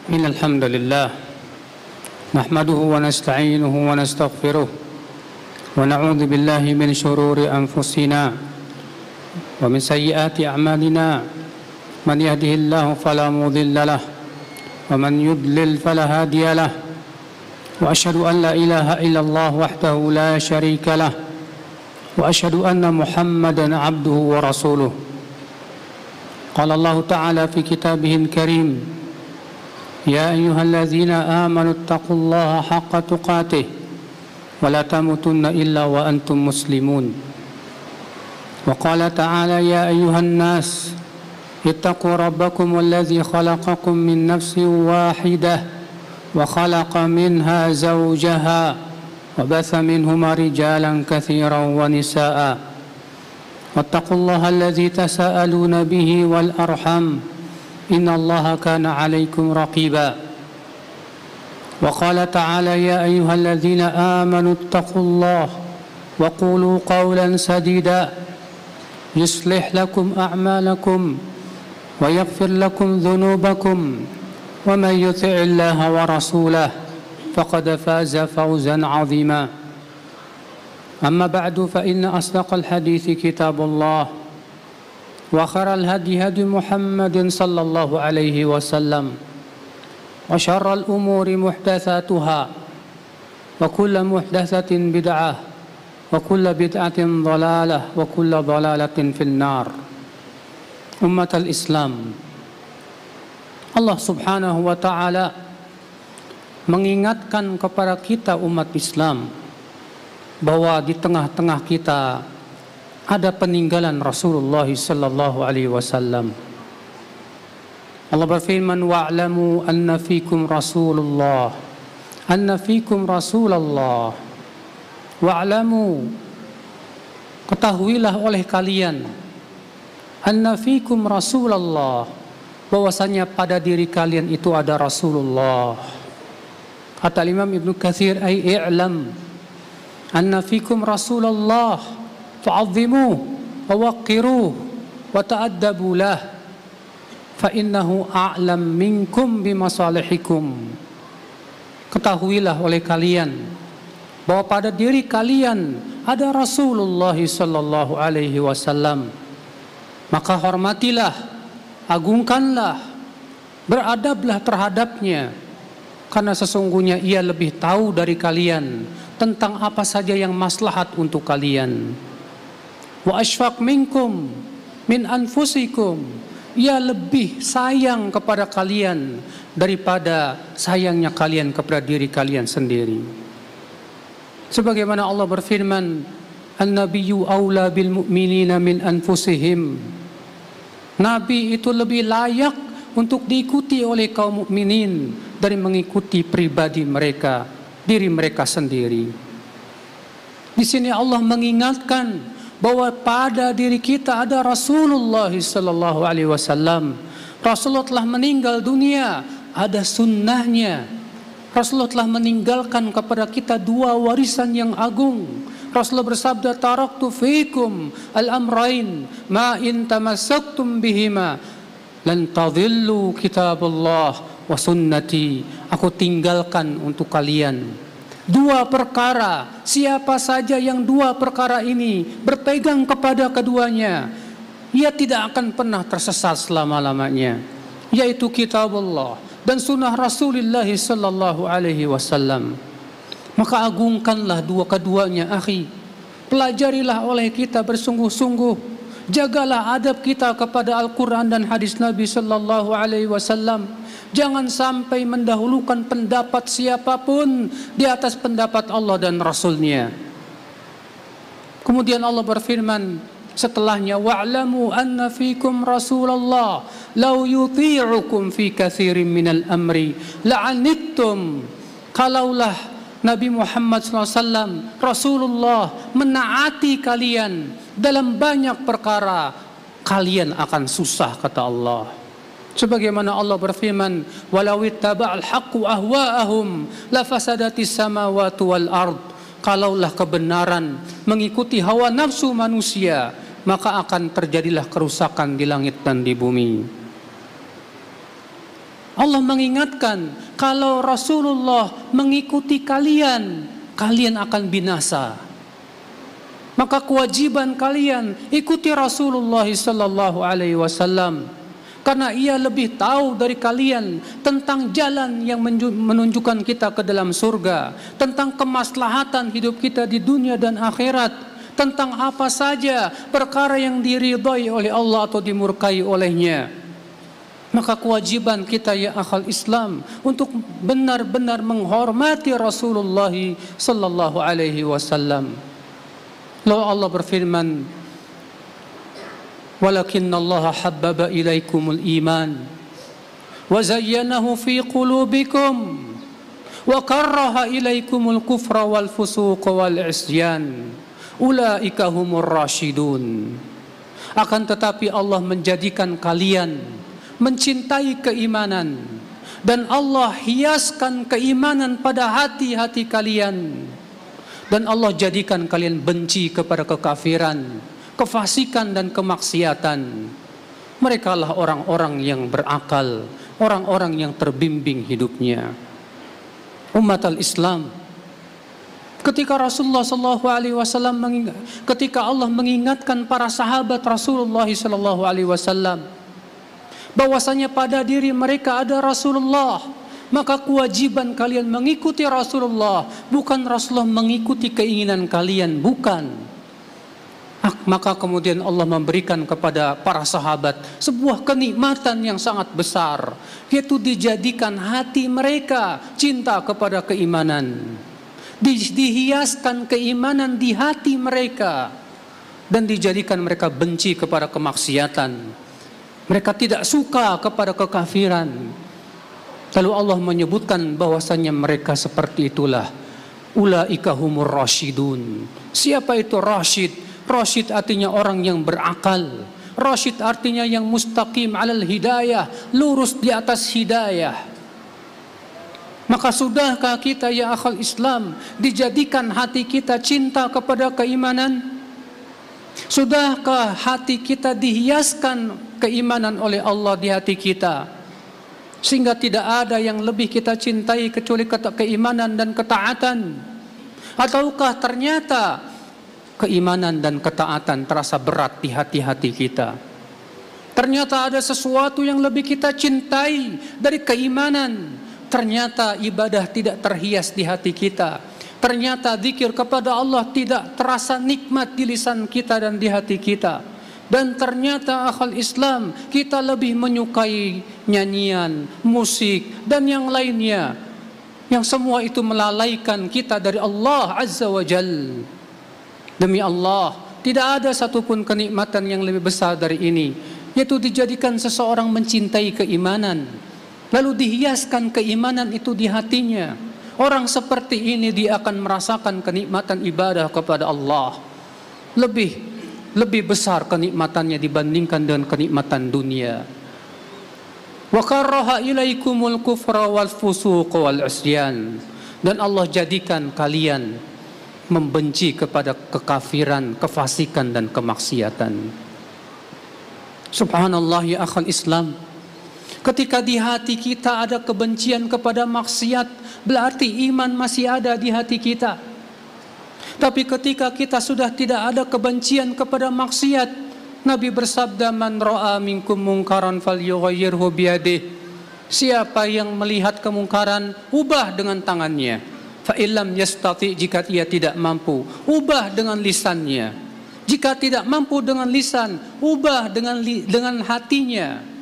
إن الحمد لله نحمده ونستعينه ونستغفره ونعوذ بالله من شرور أنفسنا ومن سيئات أعمالنا من يهده الله فلا مضل له ومن يضلل فلا هادي له وأشهد أن لا إله إلا الله وحده لا شريك له وأشهد أن محمدا عبده ورسوله. قال الله تعالى في كتابه الكريم: يا أيها الذين آمنوا اتقوا الله حق تقاته ولا تموتن إلا وأنتم مسلمون. وقال تعالى: يا أيها الناس اتقوا ربكم الذي خلقكم من نفس واحدة وخلق منها زوجها وبث منهما رجالا كثيرا ونساء واتقوا الله الذي تساءلون به والأرحم إن الله كان عليكم رقيبا. وقال تعالى: يا أيها الذين آمنوا اتقوا الله وقولوا قولا سديدا يصلح لكم أعمالكم ويغفر لكم ذنوبكم ومن يطع الله ورسوله فقد فاز فوزا عظيما. أما بعد فإن أصدق الحديث كتاب الله وخير الهدي هدي محمد صلى الله عليه وسلم وشر الأمور محدثاتها وكل محدثة بدعة وكل بدعة ضلالة وكل ضلالة في النار. أمة الإسلام, Allah subhanahu wa ta'ala mengingatkan kepada kita umat Islam bahwa di tengah-tengah kita ada peninggalan Rasulullah sallallahu alaihi wasallam. Allah berfirman: wa'lamu anna fikum Rasulullah, anna fikum Rasulullah. Wa'lamu, ketahuilah oleh kalian, anna fikum Rasulullah, bahwasanya pada diri kalian itu ada Rasulullah. Kata Imam Ibnu Katsir, ay i'lam anna fikum Rasulullah fa'azzimuh wa waqqiruh wa ta'addabu lah fa innahu a'lam minkum bimasalihikum. Ketahuilah oleh kalian bahwa pada diri kalian ada Rasulullah sallallahu alaihi wasallam, maka hormatilah, agungkanlah, beradablah terhadapnya, karena sesungguhnya ia lebih tahu dari kalian tentang apa saja yang maslahat untuk kalian. Wa ashfaq minkum min anfusikum, ia lebih sayang kepada kalian daripada sayangnya kalian kepada diri kalian sendiri. Sebagaimana Allah berfirman: an-nabiyyu aula bil mu'minina min anfusihim. Nabi itu lebih layak untuk diikuti oleh kaum mukminin dari mengikuti pribadi mereka, diri mereka sendiri. Di sini Allah mengingatkan bahwa pada diri kita ada Rasulullah sallallahu alaihi wasallam. Rasulullah telah meninggal dunia, ada sunnahnya. Rasulullah telah meninggalkan kepada kita dua warisan yang agung. Rasulullah bersabda: taraktu fikum al-amrain ma in tamassaktum bihima lan tadhillu kitabullah wa sunnati. Aku tinggalkan untuk kalian dua perkara. Siapa saja yang dua perkara ini berpegang kepada keduanya, ia tidak akan pernah tersesat selama-lamanya, yaitu kitabullah dan sunnah Rasulullah sallallahu alaihi wasallam. Maka agungkanlah keduanya, akhi. Pelajarilah oleh kita bersungguh-sungguh. Jagalah adab kita kepada Al-Quran dan hadis Nabi sallallahu alaihi wasallam. Jangan sampai mendahulukan pendapat siapapun di atas pendapat Allah dan Rasulnya. Kemudian Allah berfirman setelahnya: wa'lamu anna fikum Rasulullah law yuti'ukum fi katsirin minal amri la'anittum. Kalaulah Nabi Muhammad SAW, Rasulullah, menaati kalian dalam banyak perkara, kalian akan susah, kata Allah. Sebagaimana Allah berfirman: walau ittaba'al haqqu ahwa'ahum lafasadatis samawati wal ard. Kalaulah kebenaran mengikuti hawa nafsu manusia, maka akan terjadilah kerusakan di langit dan di bumi. Allah mengingatkan, kalau Rasulullah mengikuti kalian, kalian akan binasa. Maka kewajiban kalian ikuti Rasulullah sallallahu alaihi wasallam, karena ia lebih tahu dari kalian tentang jalan yang menunjukkan kita ke dalam surga, tentang kemaslahatan hidup kita di dunia dan akhirat, tentang apa saja perkara yang diridhai oleh Allah atau dimurkai olehnya. Maka kewajiban kita ya akhal Islam untuk benar-benar menghormati Rasulullah sallallahu alaihi wasallam. Lalu Allah berfirman, "Walakinna Allah habbaba ilaikumul iman wa zayyanahu fi qulubikum wa karraha ilaikumul kufra wal fusuq wal isyan. Ulaika humur rasyidun." Akan tetapi Allah menjadikan kalian mencintai keimanan, dan Allah hiaskan keimanan pada hati-hati kalian, dan Allah jadikan kalian benci kepada kekafiran, kefasikan dan kemaksiatan. Mereka lah orang-orang yang berakal, orang-orang yang terbimbing hidupnya. Umat al-Islam, ketika Rasulullah sallallahu alaihi wasallam ketika Allah mengingatkan para sahabat Rasulullah sallallahu alaihi wasallam bahwasanya pada diri mereka ada Rasulullah, maka kewajiban kalian mengikuti Rasulullah, bukan Rasulullah mengikuti keinginan kalian, bukan. Maka kemudian Allah memberikan kepada para sahabat sebuah kenikmatan yang sangat besar, yaitu dijadikan hati mereka cinta kepada keimanan, dihiaskan keimanan di hati mereka, dan dijadikan mereka benci kepada kemaksiatan. Mereka tidak suka kepada kekafiran. Lalu Allah menyebutkan bahwasannya mereka seperti itulah. Ulaika humur rasyidun. Siapa itu rasyid? Rasyid artinya orang yang berakal. Rasyid artinya yang mustaqim alal hidayah, lurus di atas hidayah. Maka sudahkah kita ya akhal Islam dijadikan hati kita cinta kepada keimanan? Sudahkah hati kita dihiaskan keimanan oleh Allah di hati kita, sehingga tidak ada yang lebih kita cintai kecuali keimanan dan ketaatan? Ataukah ternyata keimanan dan ketaatan terasa berat di hati-hati kita? Ternyata ada sesuatu yang lebih kita cintai dari keimanan. Ternyata ibadah tidak terhias di hati kita. Ternyata zikir kepada Allah tidak terasa nikmat di lisan kita dan di hati kita. Dan ternyata akhal Islam kita lebih menyukai nyanyian, musik, dan yang lainnya, yang semua itu melalaikan kita dari Allah Azza wa Jal. Demi Allah, tidak ada satupun kenikmatan yang lebih besar dari ini, yaitu dijadikan seseorang mencintai keimanan, lalu dihiaskan keimanan itu di hatinya. Orang seperti ini dia akan merasakan kenikmatan ibadah kepada Allah lebih besar kenikmatannya dibandingkan dengan kenikmatan dunia. Wa karaha ilaikumul kufra wal fusuq wal isyan. Dan Allah jadikan kalian membenci kepada kekafiran, kefasikan dan kemaksiatan. Subhanallah ya akhal Islam. Ketika di hati kita ada kebencian kepada maksiat, berarti iman masih ada di hati kita. Tapi ketika kita sudah tidak ada kebencian kepada maksiat, Nabi bersabda, "Man ra'a minkum mungkaran falyughayyirhu biyadihi." Siapa yang melihat kemungkaran, ubah dengan tangannya. Fa illam yastati, jika ia tidak mampu, ubah dengan lisannya. Jika tidak mampu dengan lisan, ubah dengan hatinya.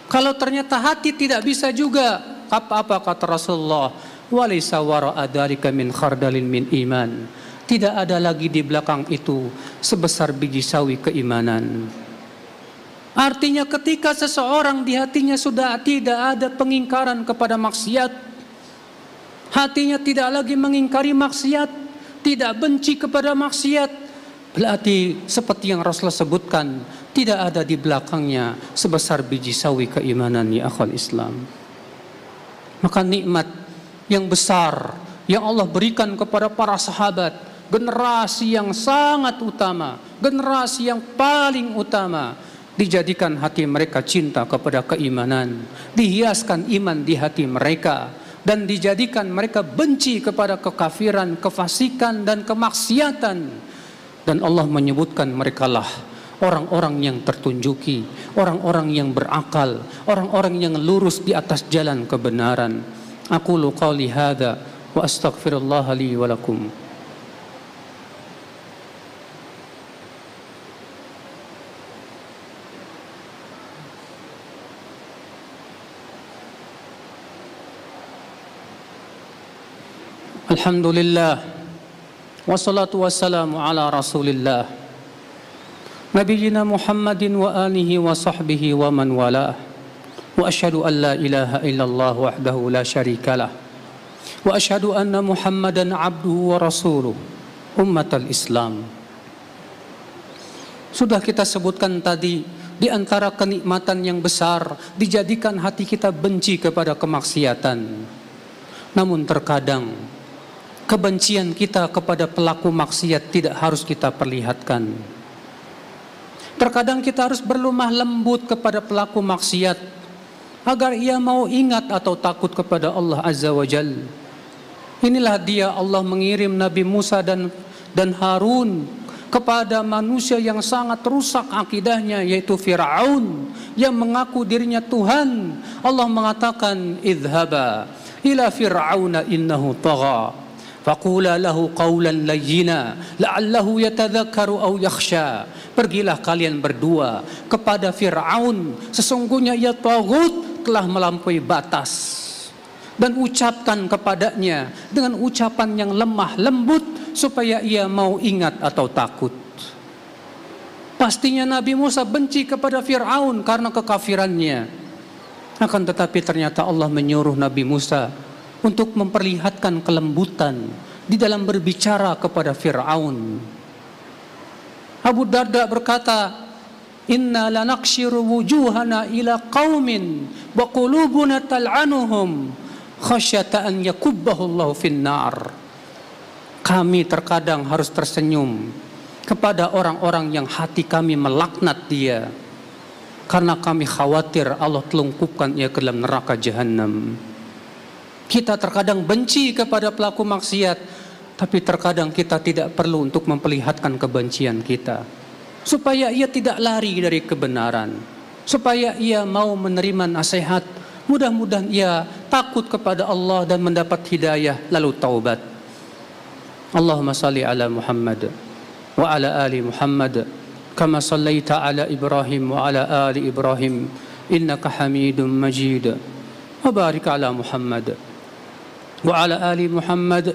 Kalau ternyata hati tidak bisa juga, apa kata Rasulullah? Walaysa wara'a dzalika min khardalin min iman. Tidak ada lagi di belakang itu sebesar biji sawi keimanan. Artinya ketika seseorang di hatinya sudah tidak ada pengingkaran kepada maksiat, hatinya tidak lagi mengingkari maksiat, tidak benci kepada maksiat, berarti seperti yang Rasulullah sebutkan, tidak ada di belakangnya sebesar biji sawi keimanan ya akhwal Islam. Maka nikmat yang besar yang Allah berikan kepada para sahabat, generasi yang sangat utama, generasi yang paling utama, dijadikan hati mereka cinta kepada keimanan, dihiaskan iman di hati mereka, dan dijadikan mereka benci kepada kekafiran, kefasikan, dan kemaksiatan. Dan Allah menyebutkan merekalah orang-orang yang tertunjuki, orang-orang yang berakal, orang-orang yang lurus di atas jalan kebenaran. Aqulu qawli hadza wa astaghfirullah li wa lakum. Alhamdulillah, wassalatu wassalamu ala rasulillah, Nabiyyina Muhammadin wa alihi wa sahbihi wa man walah. Wa asyhadu an la ilaha illallah wahdahu la syarikalah. Wa asyhadu anna Muhammadan abduhu wa rasuluh ummatal Islam. Sudah kita sebutkan tadi, di antara kenikmatan yang besar dijadikan hati kita benci kepada kemaksiatan. Namun terkadang kebencian kita kepada pelaku maksiat tidak harus kita perlihatkan. Terkadang kita harus berlemah lembut kepada pelaku maksiat agar ia mau ingat atau takut kepada Allah Azza wa Jalla. Inilah dia Allah mengirim Nabi Musa dan Harun kepada manusia yang sangat rusak akidahnya, yaitu Fir'aun yang mengaku dirinya Tuhan. Allah mengatakan, idhaba ila fir'auna innahu tagha faqula lahu qawlan layyina la'allahu yatadhakkaru aw yakhsha. Pergilah kalian berdua kepada Fir'aun, sesungguhnya ia tagut, telah melampaui batas, dan ucapkan kepadanya dengan ucapan yang lemah lembut supaya ia mau ingat atau takut. Pastinya Nabi Musa benci kepada Fir'aun karena kekafirannya. Akan tetapi ternyata Allah menyuruh Nabi Musa untuk memperlihatkan kelembutan di dalam berbicara kepada Fir'aun. Abu Darda berkata, inna lanakshiru wujuhana ila qaumin wa qulubuna tal'anuhum khasyata an yakubbahullahu finnar. Kami terkadang harus tersenyum kepada orang-orang yang hati kami melaknat dia, karena kami khawatir Allah telungkupkan ia ke dalam neraka jahanam. Kita terkadang benci kepada pelaku maksiat, tapi terkadang kita tidak perlu untuk memperlihatkan kebencian kita, supaya ia tidak lari dari kebenaran, supaya ia mau menerima nasihat. Mudah-mudahan ia takut kepada Allah dan mendapat hidayah lalu taubat. Allahumma salli ala Muhammad wa ala ali Muhammad kama sallaita ala Ibrahim wa ala ali Ibrahim innaka Hamidum Majid. Wa barik ala Muhammad wa ala ali Muhammad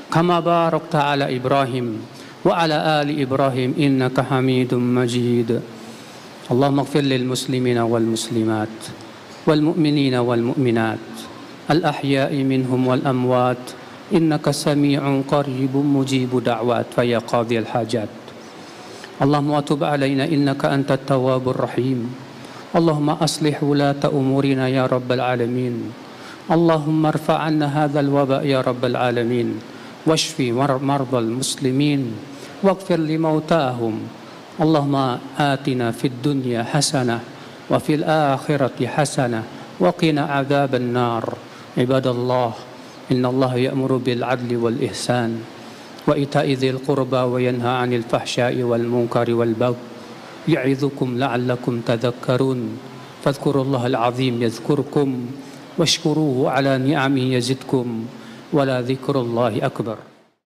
kama barakta ala Ibrahim wa ala ali Ibrahim innaka Hamidum Majid. Allahumma ighfir lil muslimina wal muslimat wal mu'minina wal mu'minat al ahya'i minhum wal amwat innaka sami'un qaribun mujibu da'wat fa ya qadhiyal hajat. Allahumma tub alaina innaka antat tawwabur rahim. Allahumma aslih wulata umurina ya rabbal alamin. Allahumma irfa' 'anna hadzal waba ya rabbal alamin. Washfi mardal muslimin waghfir limautahum. Allahumma atina fid dunya hasanah wa fil akhirati hasanah wa qina 'adzaban nar. Ibadallah, innallaha ya'muru bil 'adli wal ihsan wa ita'i dzil qurba wa yanha 'anil fahsya'i wal munkari wal baghi ya'idzukum la'allakum tadhakkarun. Fadhkurullahal 'azim yadhkurkum washkuruhu 'ala ni'amihi yazidkum wa la dzikrullahi akbar.